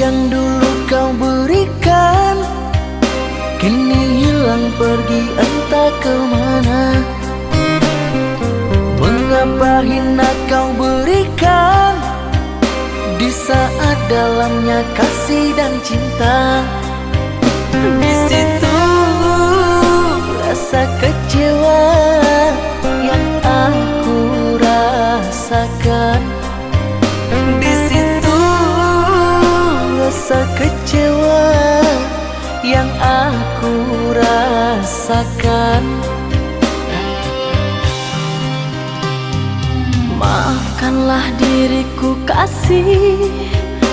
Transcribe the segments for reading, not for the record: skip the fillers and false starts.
yang dulu kau berikan kini hilang pergi entah kemana. Mengapa hina kau berikan di saat dalamnya kasih dan cinta. Di situ rasa kecewa yang aku rasakan. Di situ rasa kecewa yang aku rasakan. Maafkanlah diriku kasih,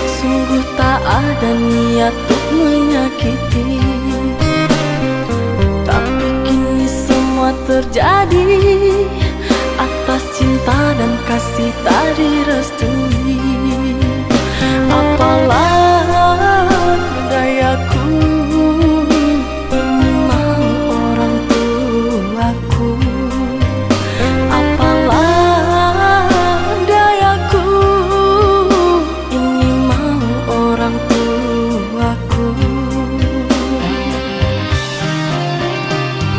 sungguh tak ada niat untuk menyakiti. Tapi kini semua terjadi atas cinta dan kasih tak direstui. Apalah dayaku, ini mau orang tuaku. Apalah dayaku, ini mau orang tuaku.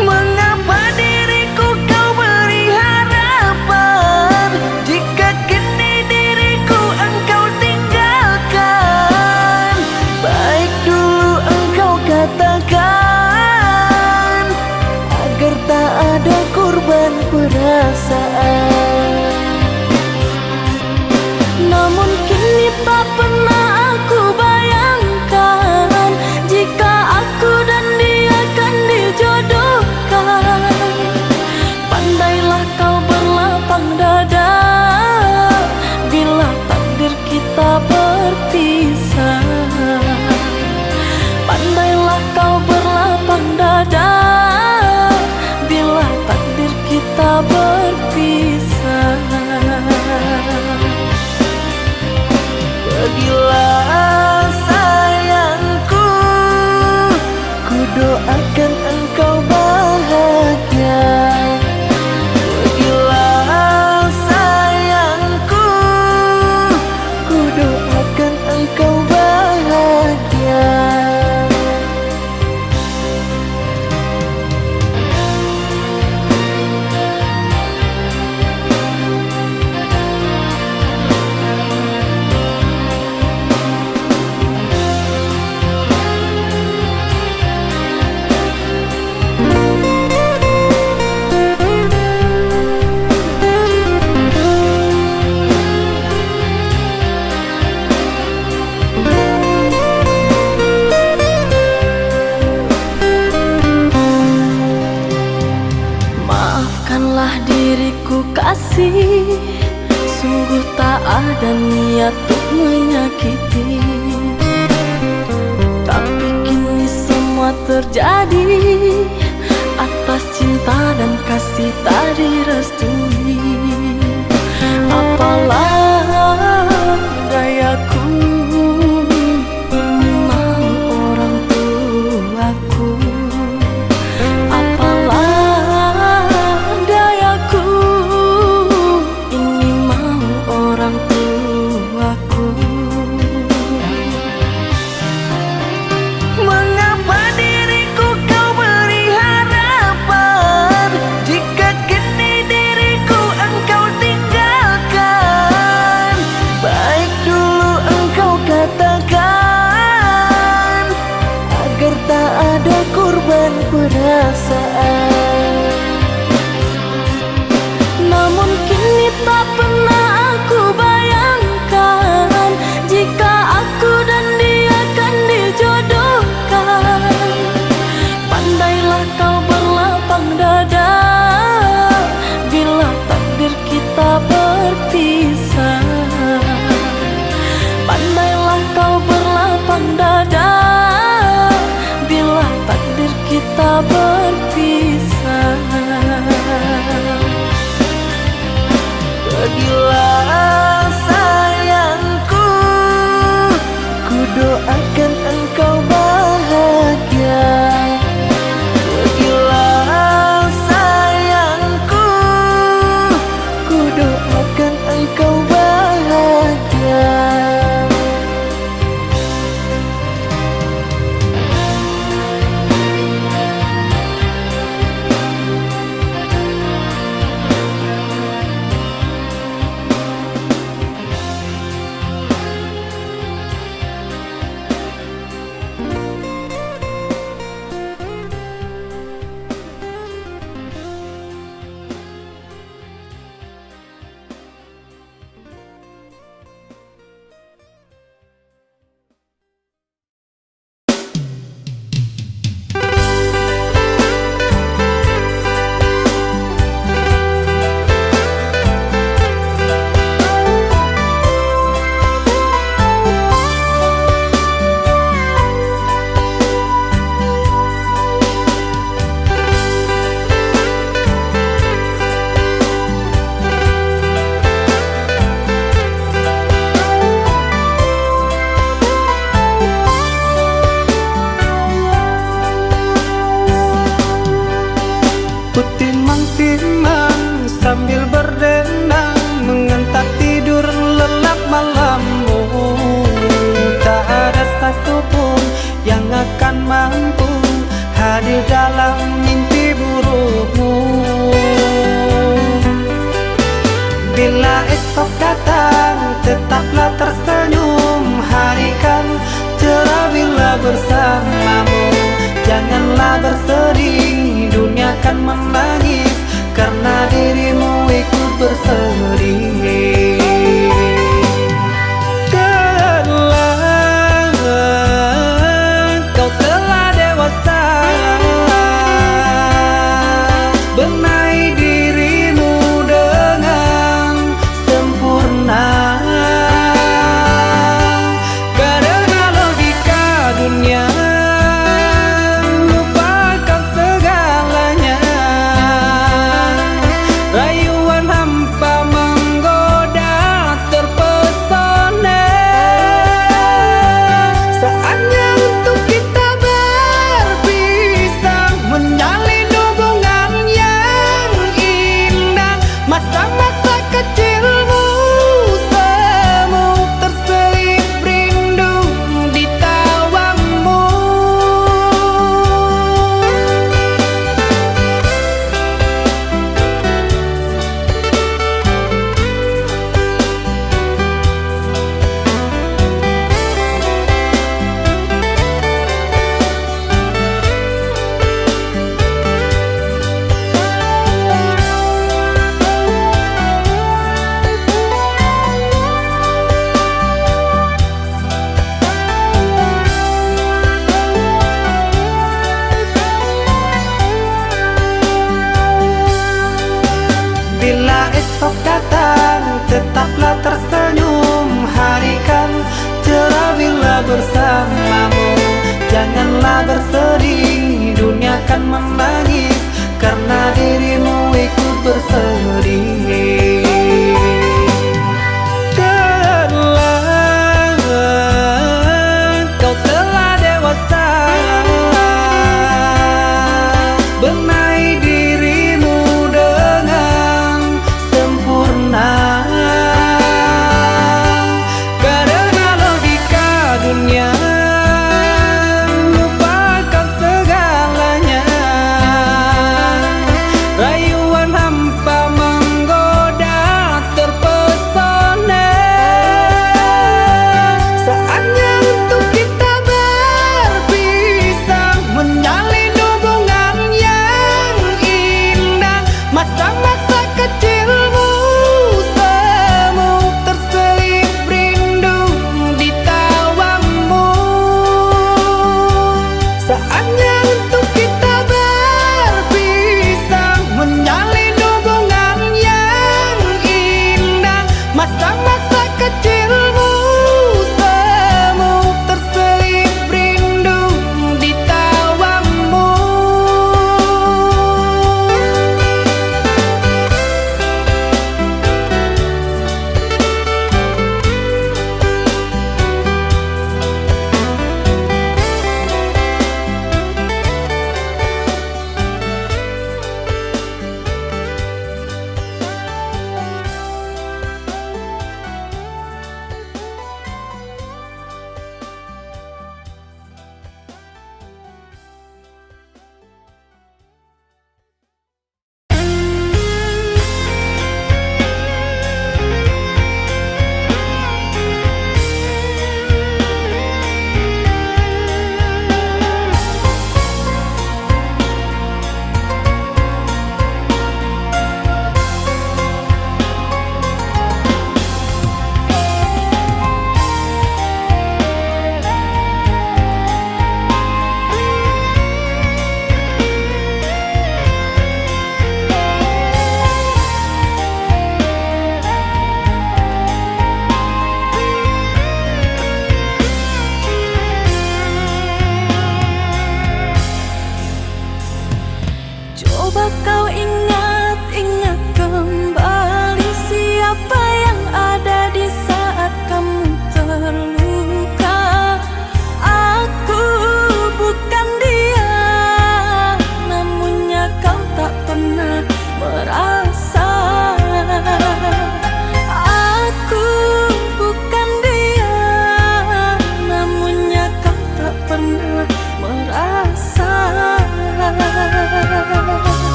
Mengapa diriku kau beri harapan jika kini diriku engkau tinggalkan? Baik dulu engkau katakan agar tak ada korban perasaan. Namun kini tak pernah aku bayangkan jika aku dan dia akan dijodohkan. Pandailah kau berlapang dada bila takdir kita berpisah. Pandailah kau berlapang dada bila takdir kita berpisah. Pergilah sayangku, ku doakan engkau bahagia. Pergilah sayangku, ku doakan engkau bahagia. Maafkanlah diriku kasih, sungguh tak ada niat untuk menyakiti. Tapi kini semua terjadi atas cinta dan kasih tak direstui. Apalah dayaku, ini mau orang tuaku. Apalah dayaku, ini mau orang tuaku. Mengapa diriku kau beri harapan jika kini diriku engkau tinggalkan? Baik dulu engkau katakan agar tak ada korban perasaan. Namun kini tak pernah aku bayangkan jika aku dan dia akan dijodohkan. Pandailah kau berlapang dada bila takdir kita berpisah. Pandailah kau berlapang dada bila takdir kita berpisah. dalam mimpi burukmu. Bila esok datang, tetaplah tersenyum. Hari kan cerah bila bersamamu. Janganlah bersedih, dunia kan menangis karena dirimu ikut bersedih. Kau telah dewasa, benahi dirimu dengan sempurna. Karena logika dunia lupakan segalanya.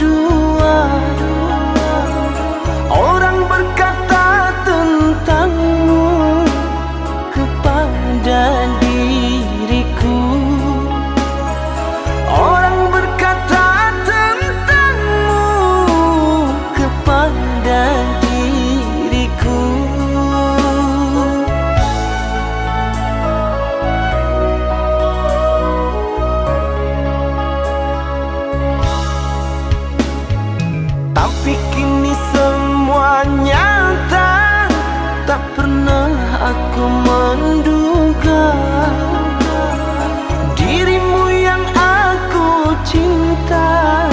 mendua. Orang berkata tentangmu kepada diriku. Orang berkata tentangmu kepada diriku. Tapi kini semua nyata, tak pernah aku menduga dirimu yang aku cinta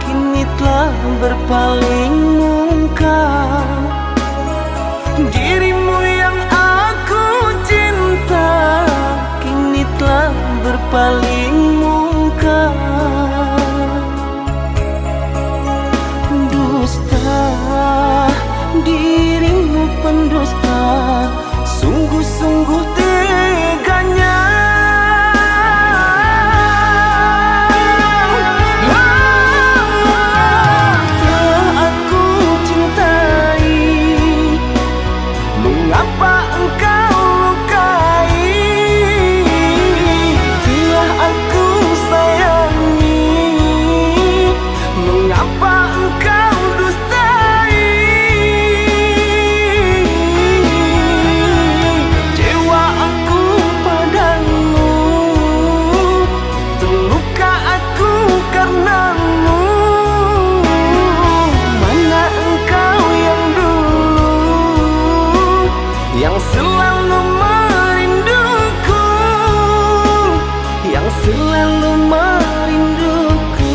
kini telah berpaling muka. Dirimu yang aku cinta kini telah berpaling muka. Dusta, dirimu pendusta, sungguh-sungguh teganya. Telah aku cintai, mengapa engkau lukai? Telah aku sayangi, mengapa engkau dustai? Cewa aku padamu, terluka aku karenamu. Mana engkau yang dulu, yang selalu merinduku, yang selalu merinduku.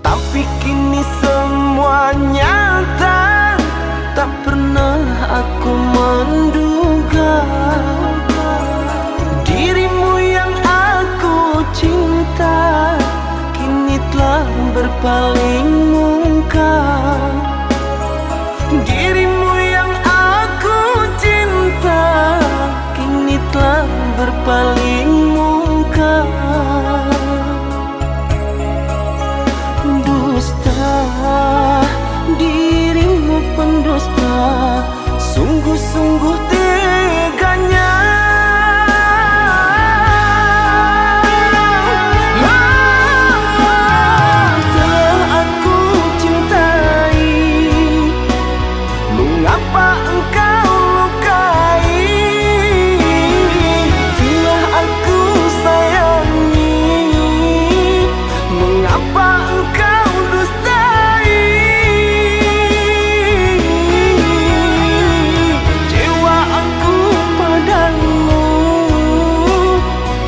Tapi kini semua nyata, tak pernah aku menduga dirimu yang aku cinta kini telah berpaling muka. Dirimu yang aku cinta kini telah berpaling muka. Dusta, dirimu pendusta, sungguh-sungguh teganya. Telah aku cintai, mengapa engkau lukai? Telah aku sayangi, mengapa engkau dustai? Cewa aku padamu,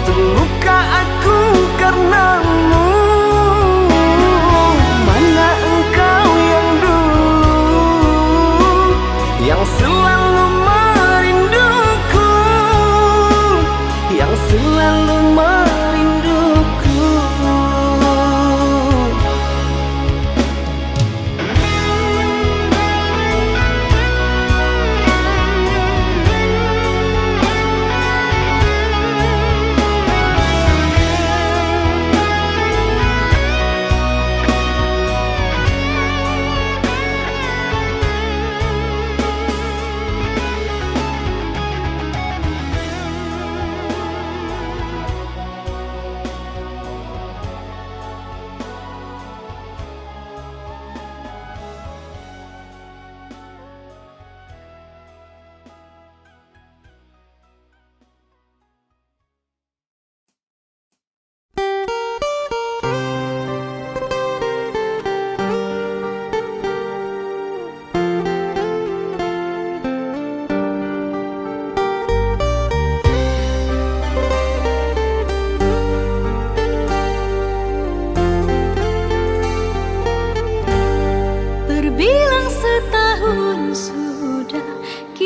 terluka aku karenamu. Mana engkau yang dulu, yang selalu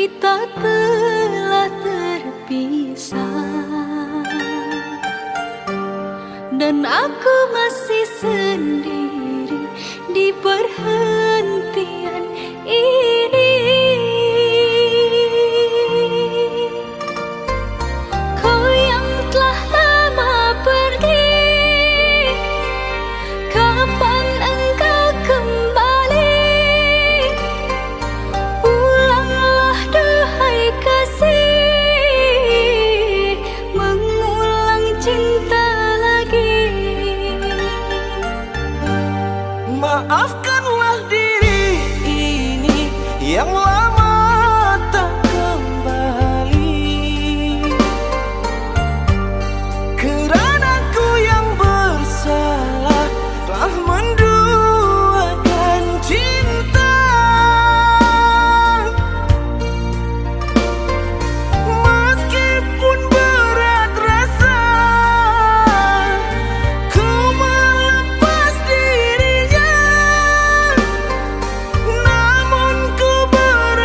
kita telah terpisah, dan aku masih sendiri di perhentian ini. Kau yang telah lama pergi, kapan engkau kembali? Pulanglah duhai kasih, mengulang cinta lagi. Maafkanlah diri ini yang lama tak kembali, kerana ku yang bersalah telah menduakan cinta. Meskipun berat rasa ku melepas dirinya, namun ku berani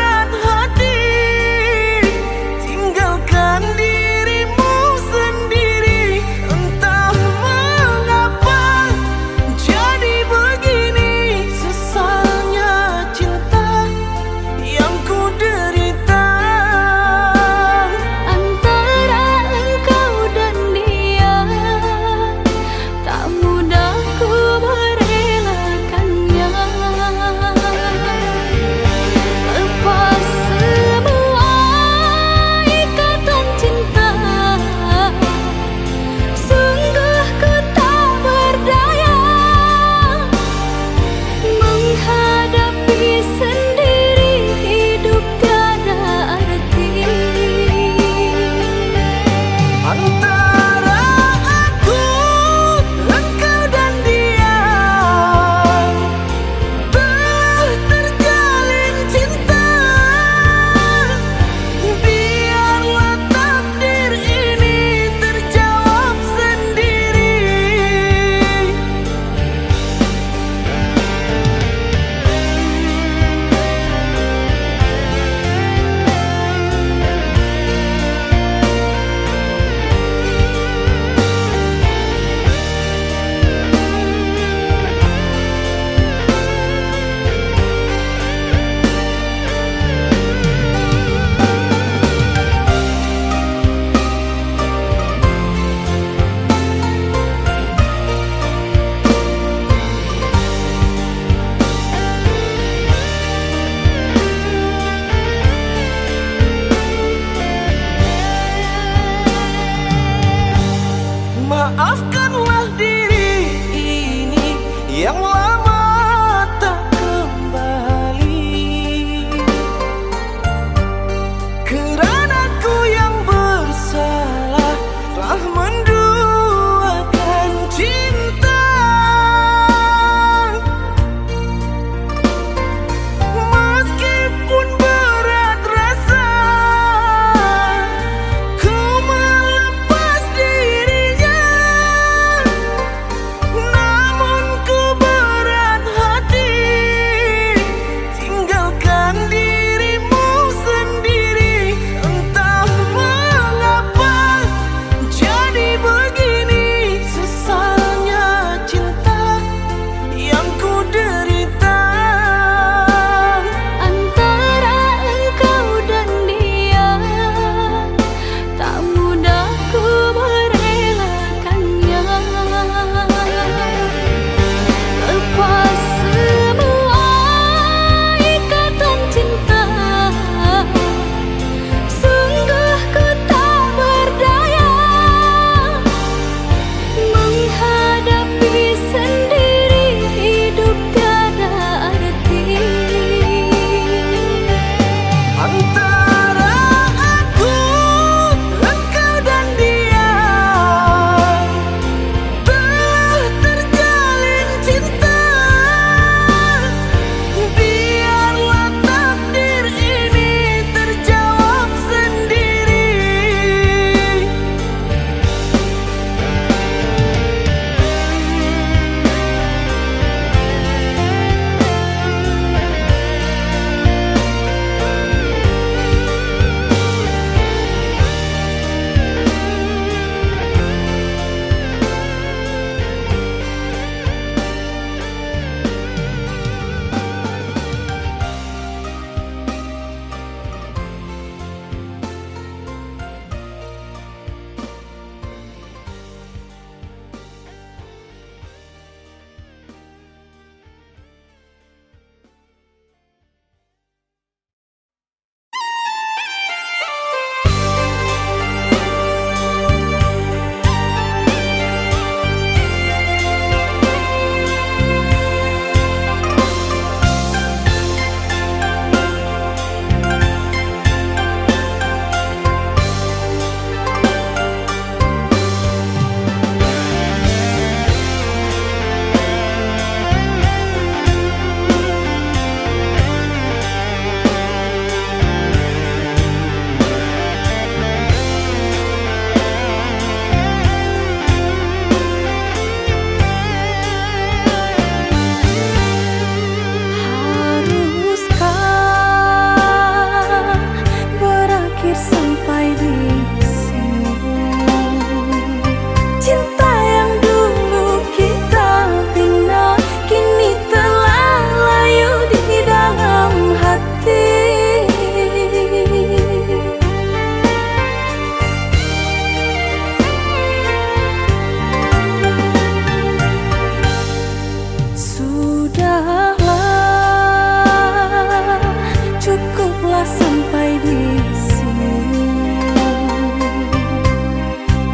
tetaplah sampai di sini.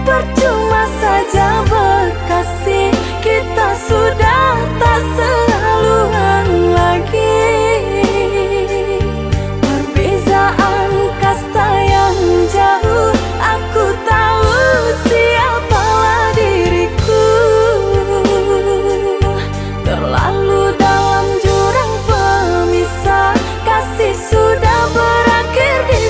Percuma saja berkasih, kita sudah tak sehaluan lagi. Perbezaan kasta yang jauh, aku tahu siapalah diriku. Terlalu dalam jurang pemisah, kasih sudah berakhir di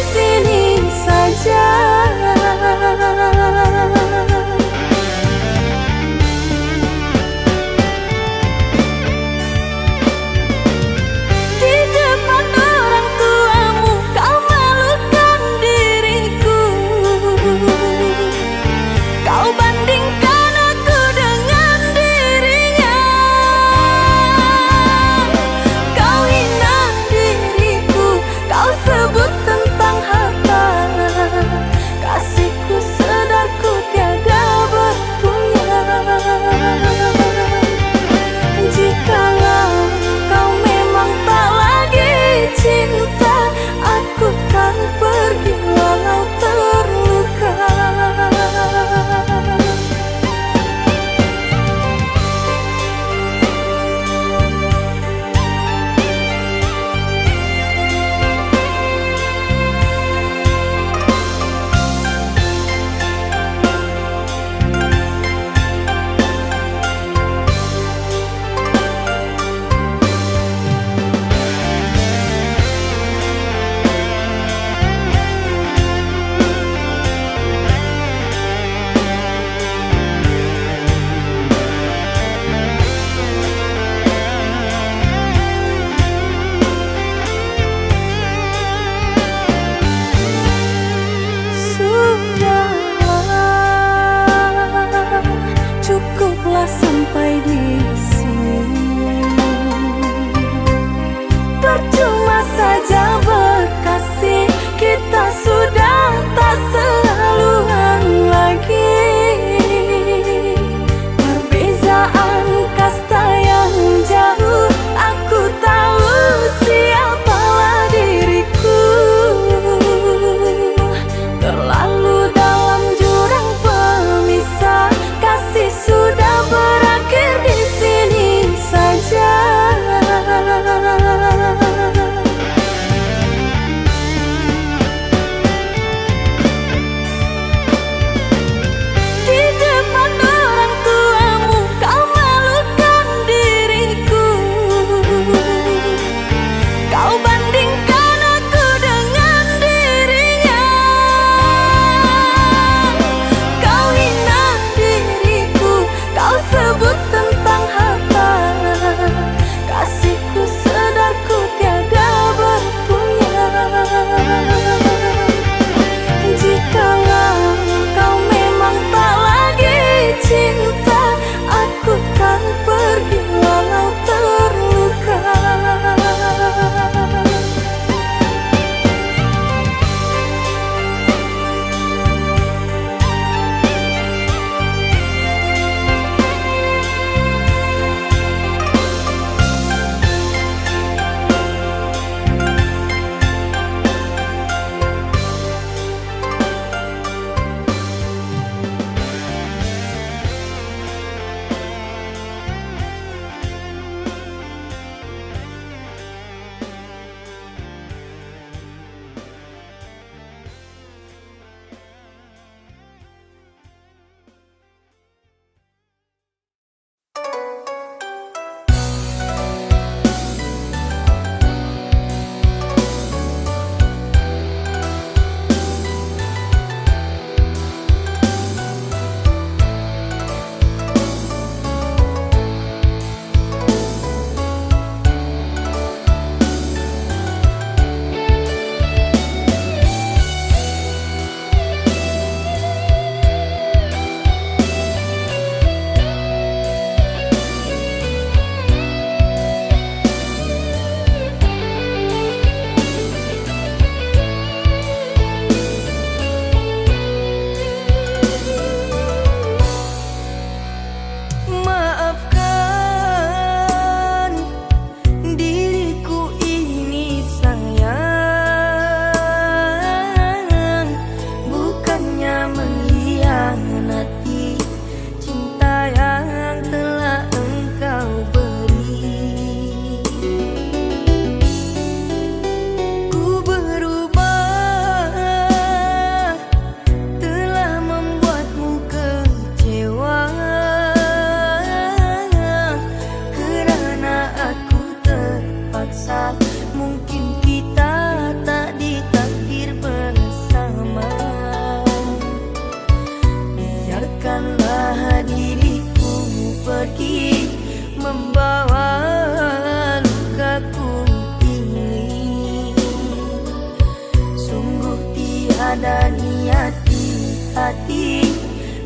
tiada niat di hati,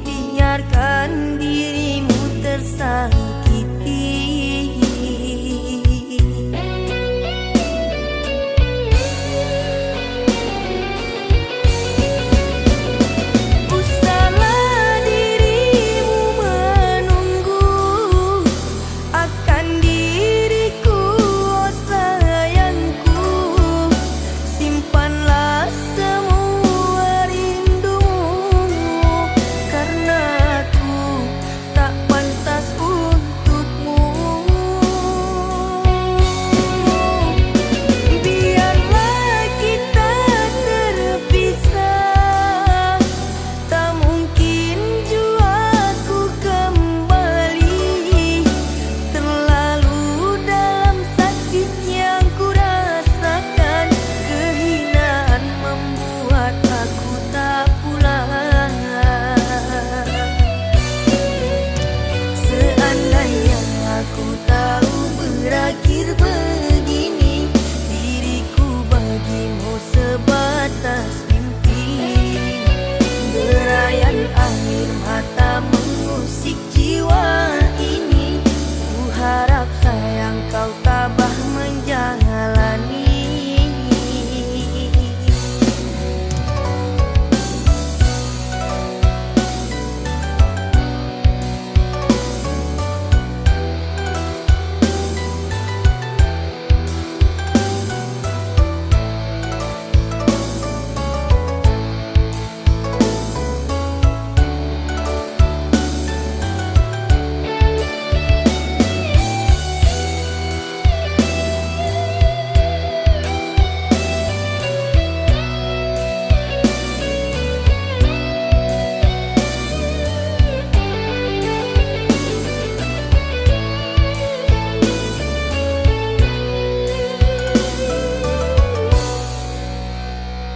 biarkan dirimu tersakiti. Usahlah dirimu menunggu akan diriku, oh sayangku. Simpanlah semua rindumu, karena aku tak pantas untukmu. Biarlah kita terpisah, tak mungkin jua ku kembali. Terlalu dalam sakit yang ku rasakan, kehinaan membuat aku tak pulang. Seandainya aku tahu berakhir begini, diriku bagimu sebatas mimpi. Derayan air mata mengusik jiwa ini, ku harap sayang kau tabah menjalani.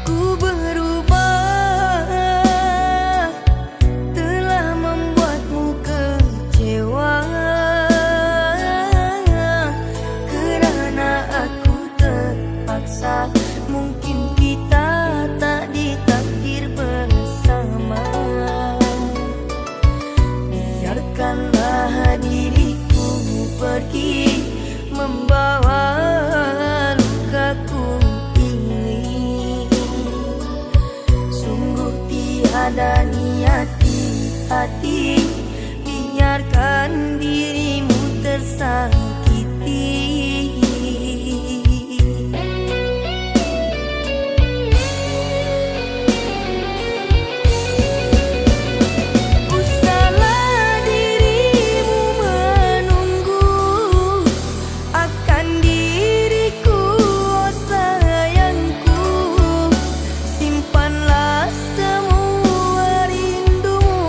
Ku berubah, telah membuatmu kecewa, kerana aku terpaksa. Mungkin kita tak ditakdir bersama. Biarkanlah diriku pergi, membawa lukaku ini. Sungguh tiada niat di hati, biarkan dirimu tersakiti. Usahlah dirimu menunggu akan diriku, oh sayangku. Simpanlah semua rindumu,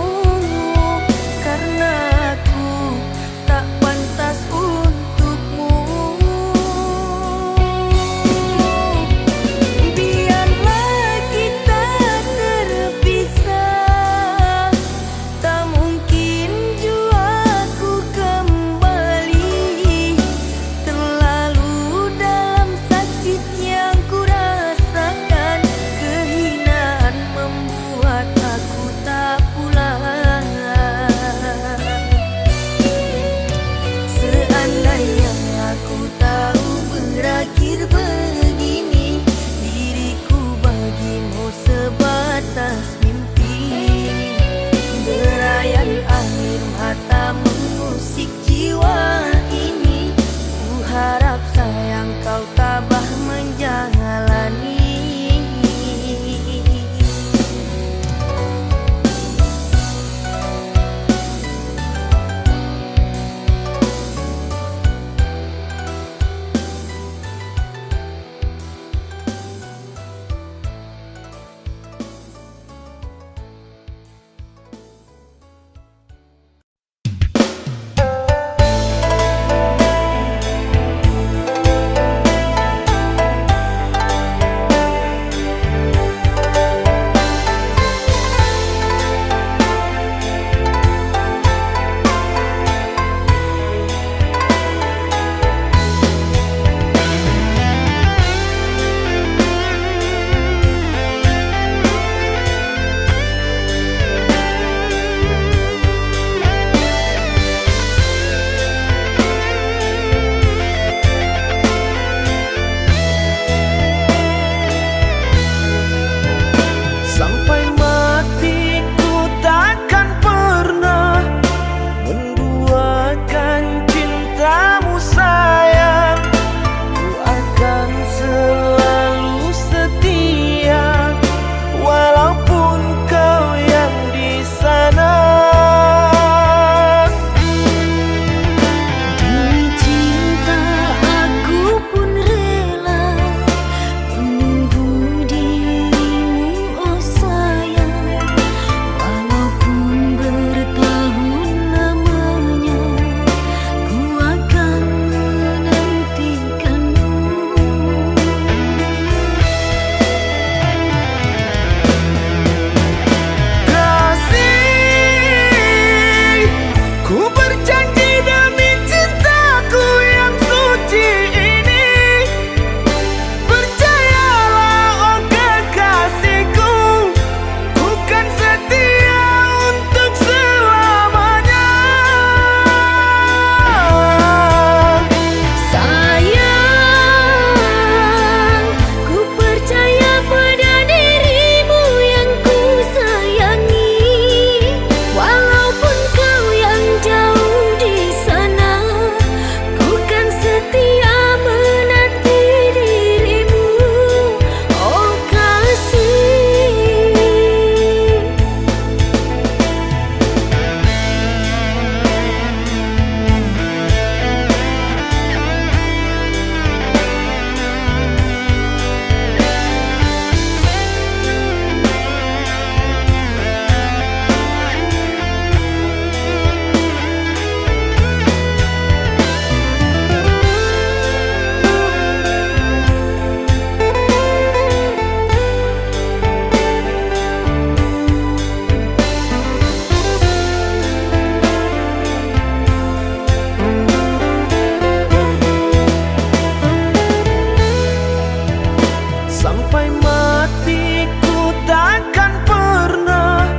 hatiku takkan pernah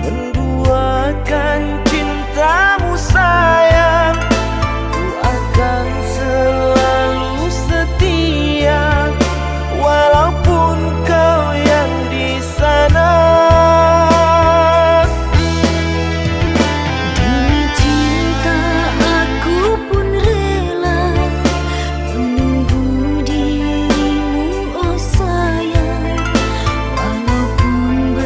menduakan cintamu sayang. Ku akan selalu setia walaupun kau yang di sana. Demi cinta aku pun rela menunggu dirimu, oh sayang. Walaupun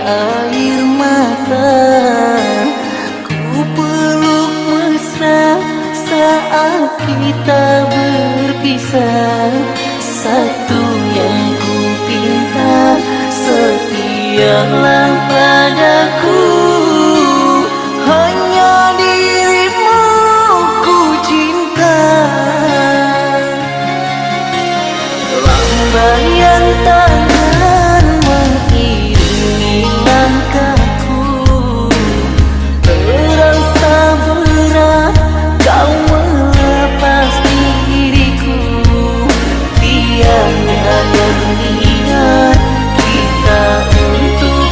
air mata. Ku peluk mesra saat kita berpisah. Satu yang ku pinta, setialah padaku. Hanya dirimu ku cinta. Lambaian tangan mengiringi langkahku. Terasa berat kau melepas diriku. Tiada berniat kita untuk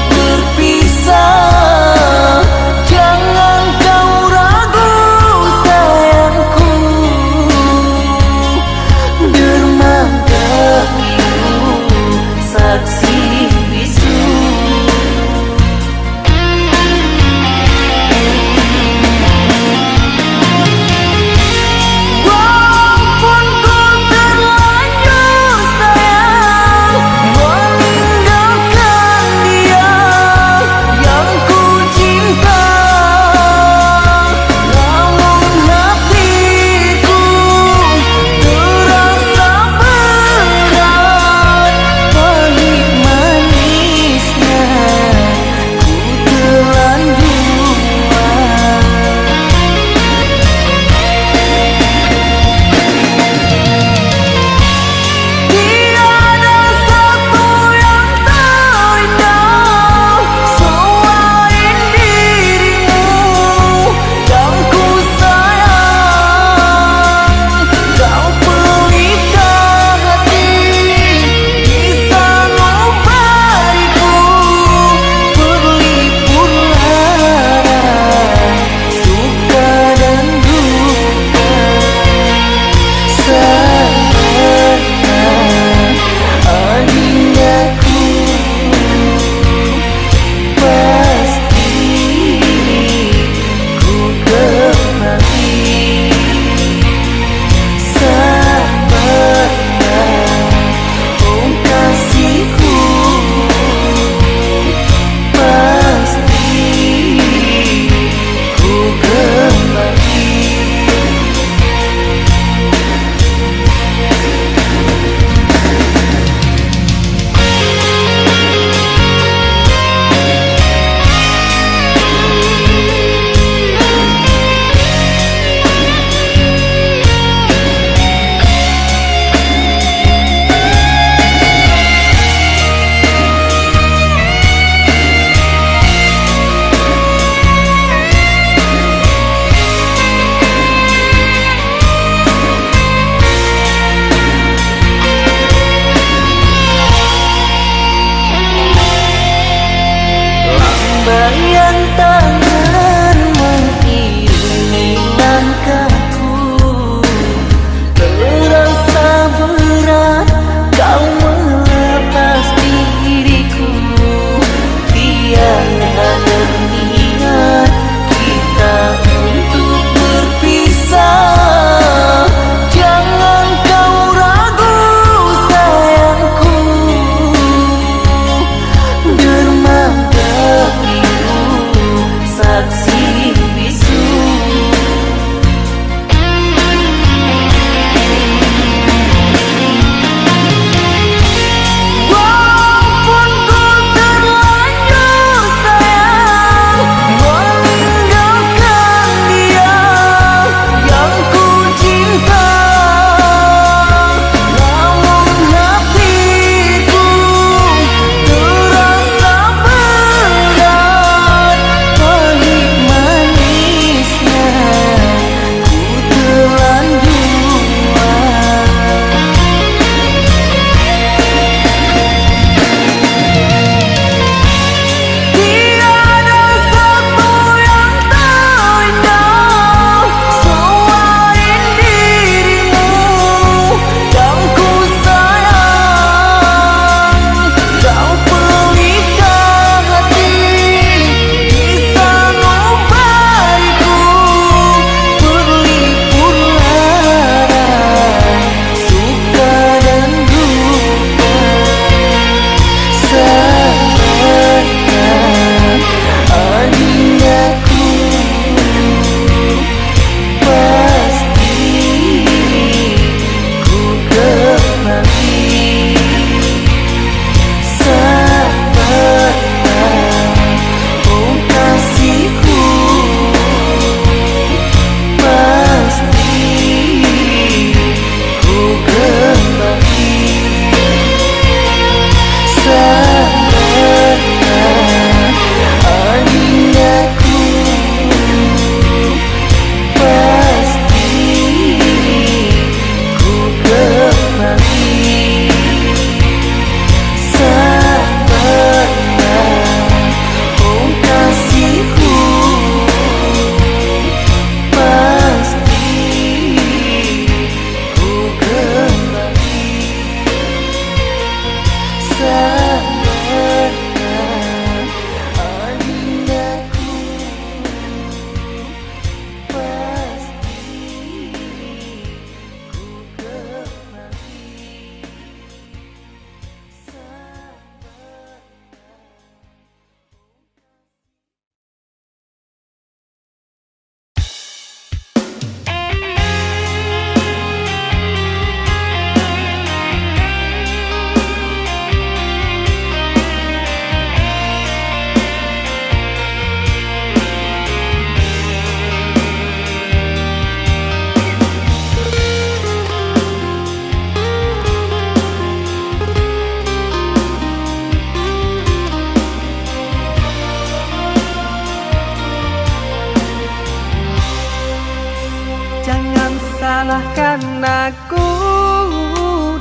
salahkan aku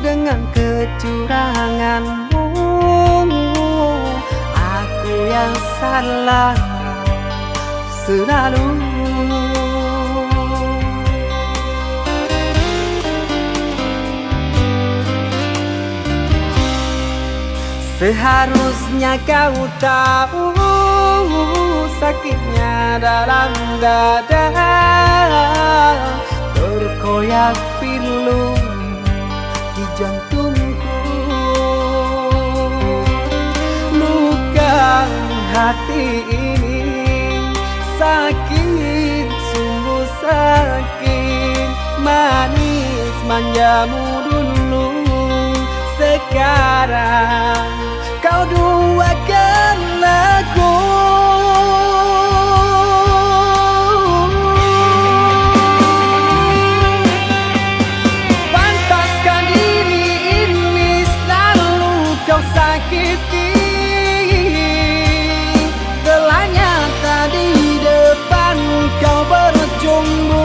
dengan kecuranganmu. Aku yang salah selalu. Seharusnya kau tahu sakitnya dalam dada, terkoyak pilu di jantungku. Luka hati ini sakit, sungguh sakit. Manis manjamu dulu, sekarang kau duakan aku. Pantaskah diri ini selalu kau sakiti? Telah nyata di depan kau berjumbu.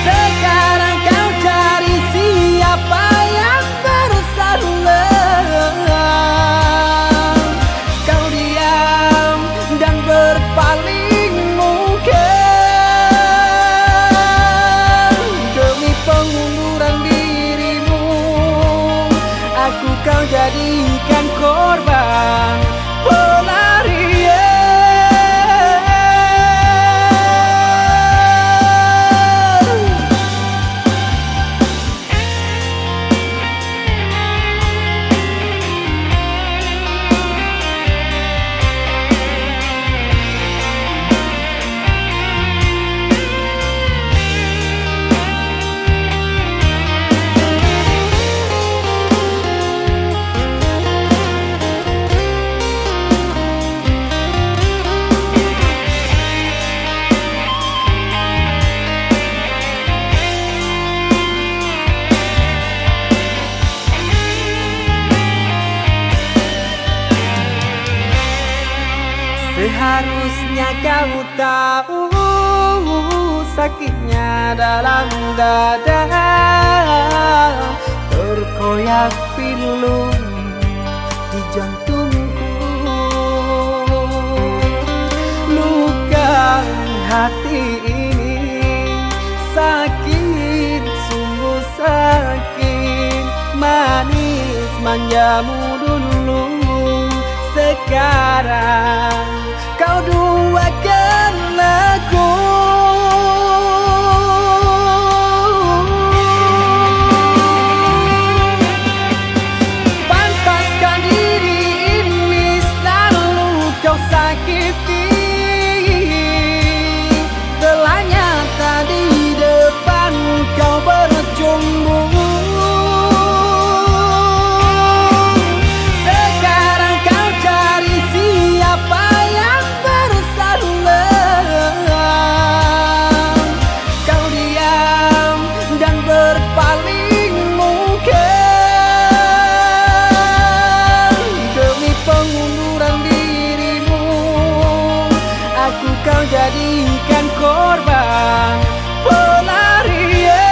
Sekarang kau cari siapa yang bersalah. Kau diam dan berpaling muka. Demi pengunduran dirimu, aku kau jadikan korban pelarian. Seharusnya kau tahu sakitnya dalam dada, terkoyak pilu di jantungku. Luka hati ini sakit, sungguh sakit. Manis manjamu dulu, sekarang kau duakan aku. Pantaskah diri ini selalu kau sakiti? Telah nyata di depan kau berjumbu. Sekarang kau cari siapa yang bersalah. Kau diam dan berpaling muka. Demi pengunduran dirimu, aku kau jadikan korban pelarian.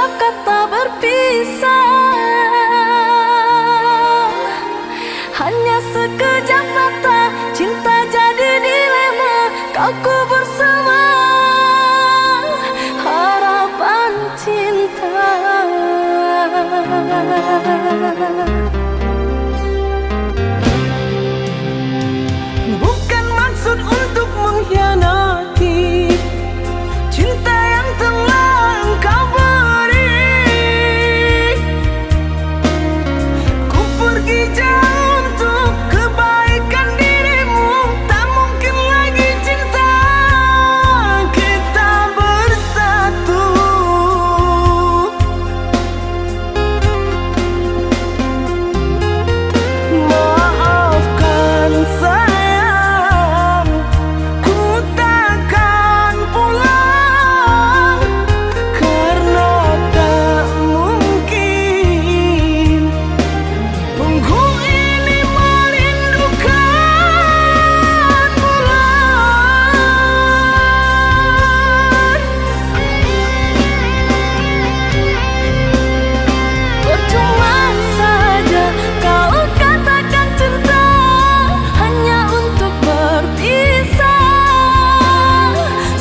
ucap kata berpisah, hanya sekejap mata, cinta jadi dilema. Kau kubur semua harapan cinta. Bukan maksud untuk mengkhianati cinta yang telah engkau beri. Ku pergi jauh untuk kebaikan dirimu. Tak mungkin lagi cinta kita bersatu. Maafkan sayang, ku takkan pulang karena tak mungkin. Punggung ini merindukan bulan. Percuma saja kau katakan cinta hanya untuk berpisah.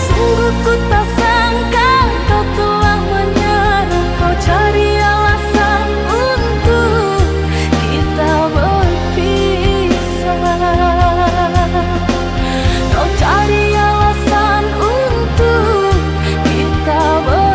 Sungguh ku tak sangka kau telah menyerah. Kau cari alasan untuk kita berpisah. Kau cari alasan untuk kita berpisah.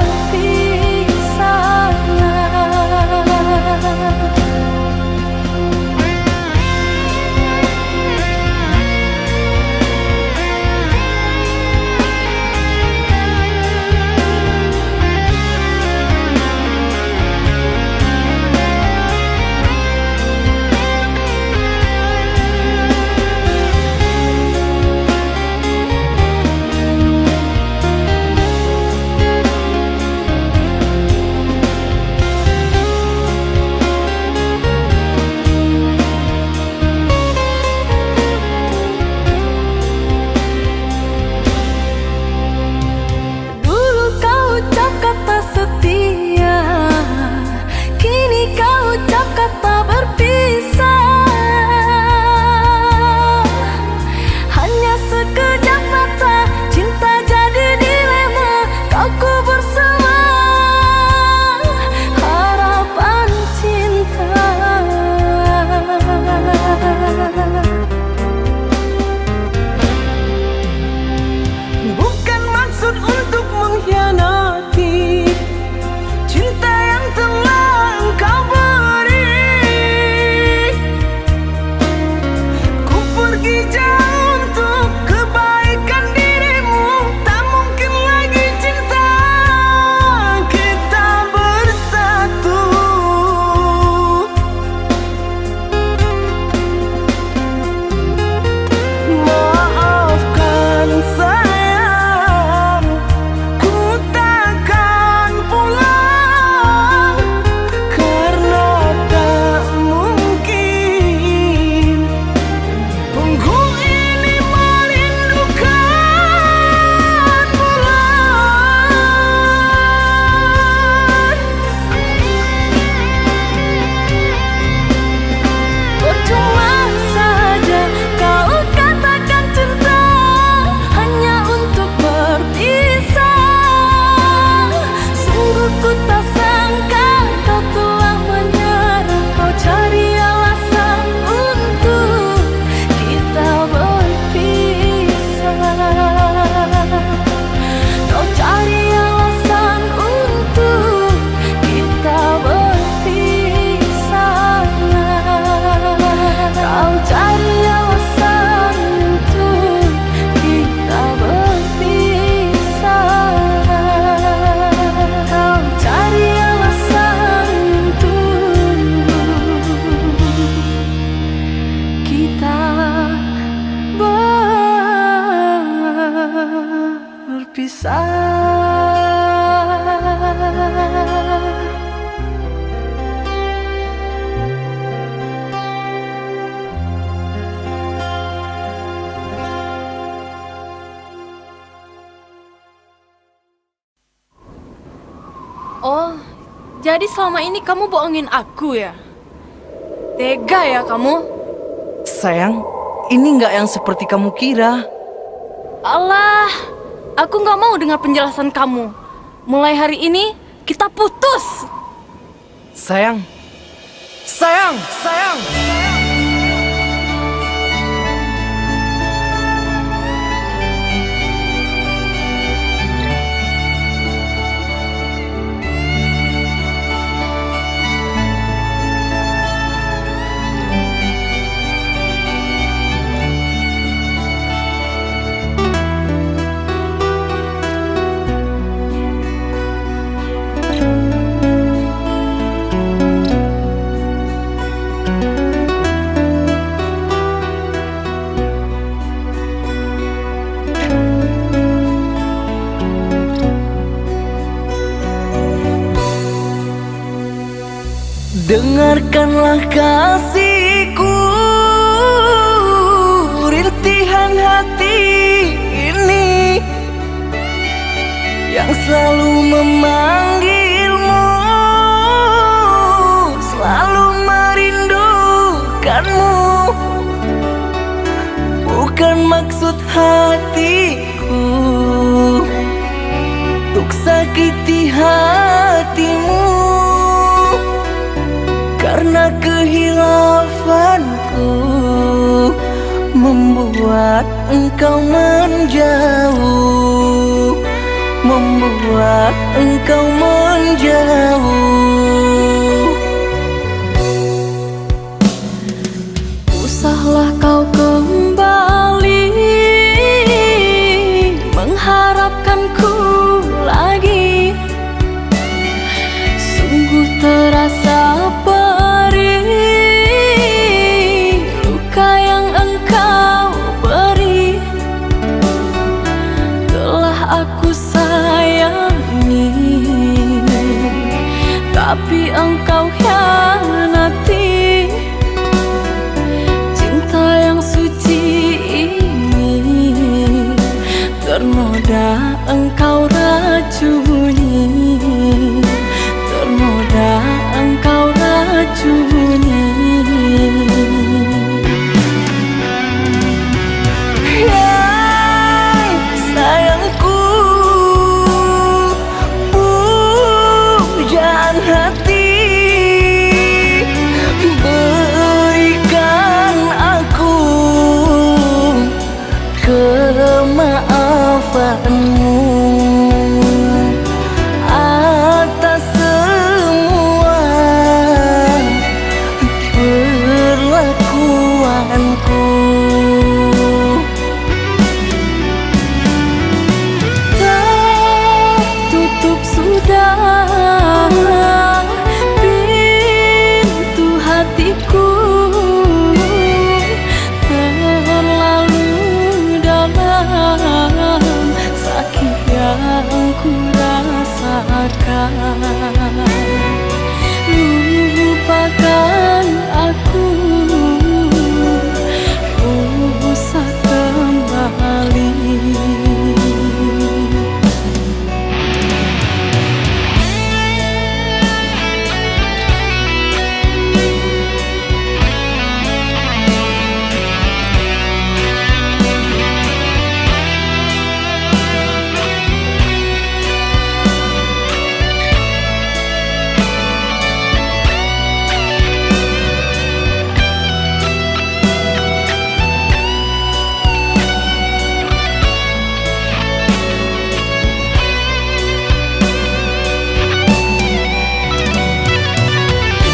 Dulu kau ucap kata setia, kini kau ucap kata berpisah. Hanya sekejap mata, cinta jadi dilema. Kau kubur semua harapan cinta. Bukan maksud untuk mengkhianati cinta yang telah engkau beri. Ku pergi jauh untuk kebaikan dirimu. Tak mungkin lagi cinta kita bersatu. Maafkan sayang, ku takkan pulang karena tak mungkin. Punggung ini merindukan bulan. Percuma saja kau katakan cinta hanya untuk berpisah. Sungguh ku tak sangka kau telah menyerah. Kau cari alasan untuk kita berpisah. Kau cari alasan untuk kita berpisah. Kau cari alasan untuk kita berpisah. Kau cari alasan untuk kita berpisah. Oh, Jadi selama ini kamu bohongin aku ya? Tega ya kamu? Sayang, ini nggak yang seperti kamu kira. Alah, aku nggak mau dengar penjelasan kamu. Mulai hari ini kita putus. Sayang, sayang, sayang. Dengarkanlah kasihku, rintihan hati ini yang selalu memanggilmu, selalu merindukanmu. Bukan maksud hatiku untuk sakiti hatimu, karena kehilafanku membuat engkau menjauh, membuat engkau menjauh. Usahlah kau kembali mengharapkanku lagi. Sungguh terasa perih luka yang engkau beri. Telah aku sayangi, tapi engkau hianati. Cinta yang suci ini ternoda engkau racuni, ternoda engkau racuni. Sayangku, pujaan hati, berikan aku kemaafanmu atas semua perlakuanku. Tertutup sudah pintu hatiku, terlalu dalam sakit yang ku rasakan. Lupakan aku, usah kembali.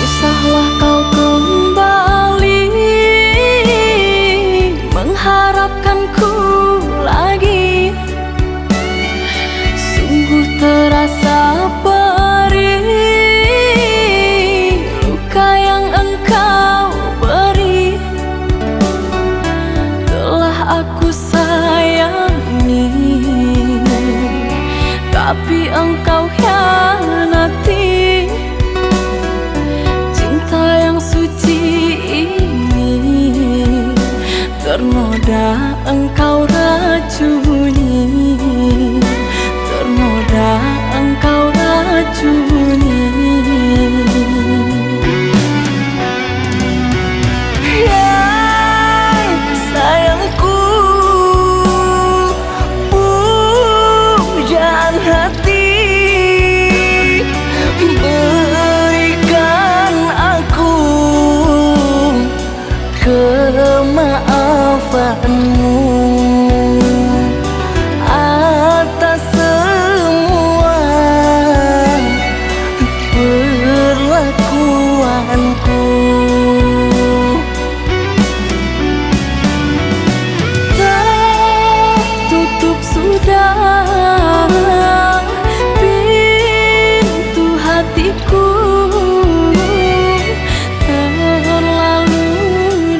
Usahlah kau kembali mengharapkanku lagi. Sungguh terasa perih luka yang engkau beri. Telah aku sayangi, tapi engkau hianati. Cinta yang suci ini ternoda engkau racuni, ternoda engkau racuni. sudah pintu hatiku terlalu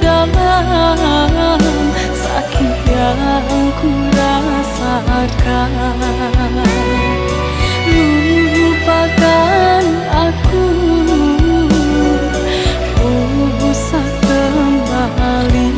dalam sakit yang ku rasakan. Lupakan aku, usah kembali.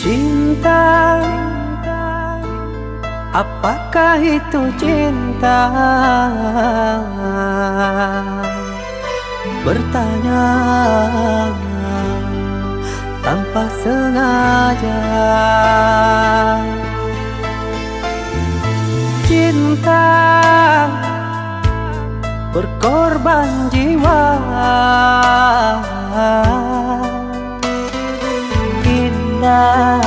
Cinta, apakah itu cinta? Bertanya tanpa sengaja. Cinta berkorban jiwa, indah,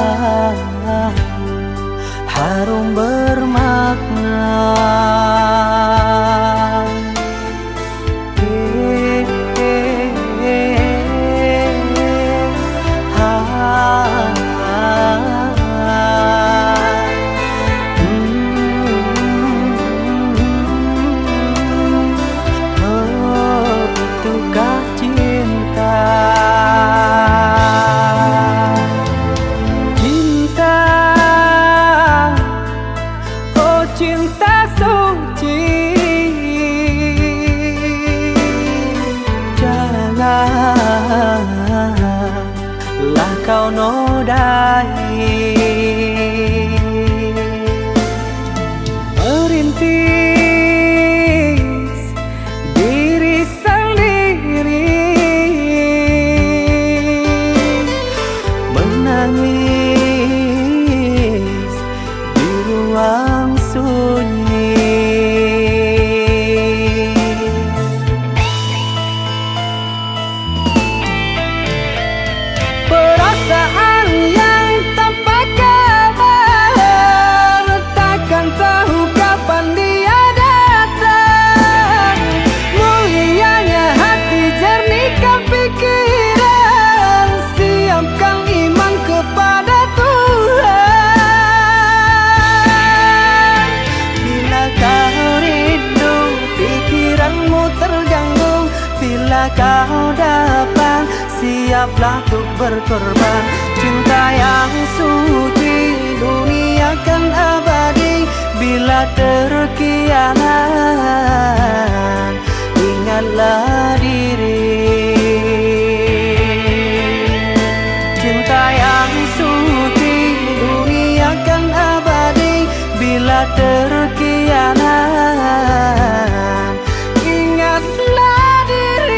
harum bermakna. Itukah cinta? Cinta, oh cinta suci, janganlah kau nodai. Merintis diri sendiri, menangis di ruang sunyi. Perasaan yang tanpa kabar, takkan tahu kapan dia datang. Mulianya hati, jernihkan pikiran, siapkan iman kepada Tuhan. Bila kau rindu, pikiranmu terganggu, bila kau datang, siaplah untuk berkorban. Cinta yang suci, dunia kan abadi. Bila terkianat, ingatlah diri. Cinta yang suci, dunia kan abadi. Bila terkianat, ingatlah diri.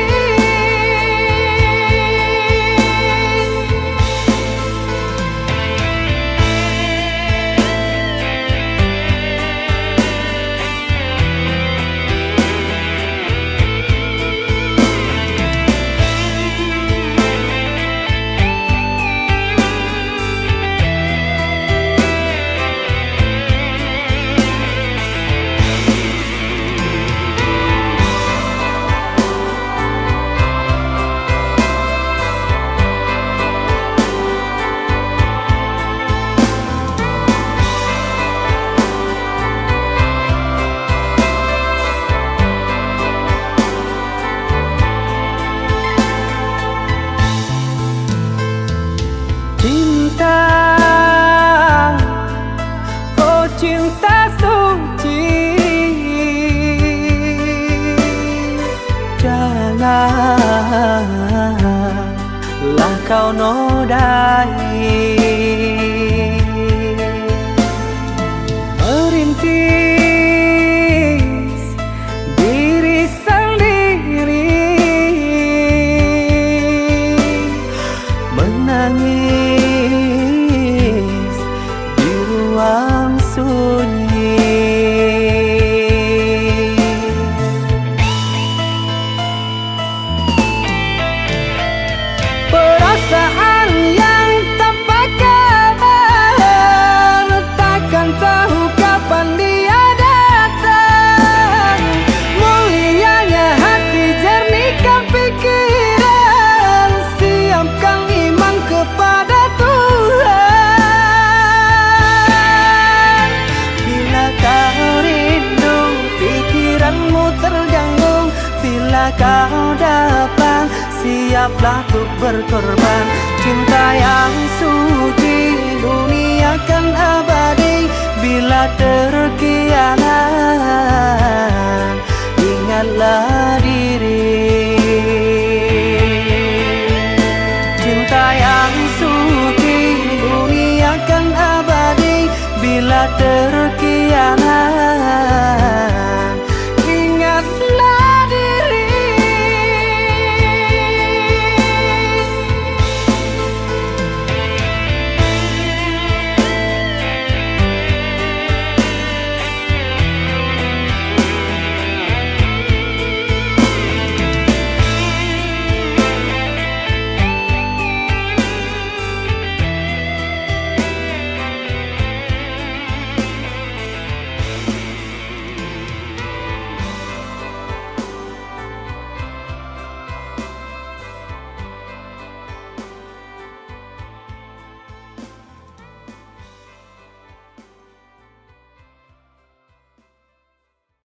Cinta, oh cinta suci, janganlah kau nodai. Merintis diri sendiri, menangis di ruang sunyi. Perasaan yang tanpa kabar, takkan tahu kapan dia datang. Mulianya hati, jernihkan pikiran, siapkan iman kepada Tuhan. Bila kau rindu, pikiranmu terganggu, bila kau datang, siaplah untuk berkorban. Cinta yang suci, dunia kan abadi. Bila terkianat, ingatlah diri.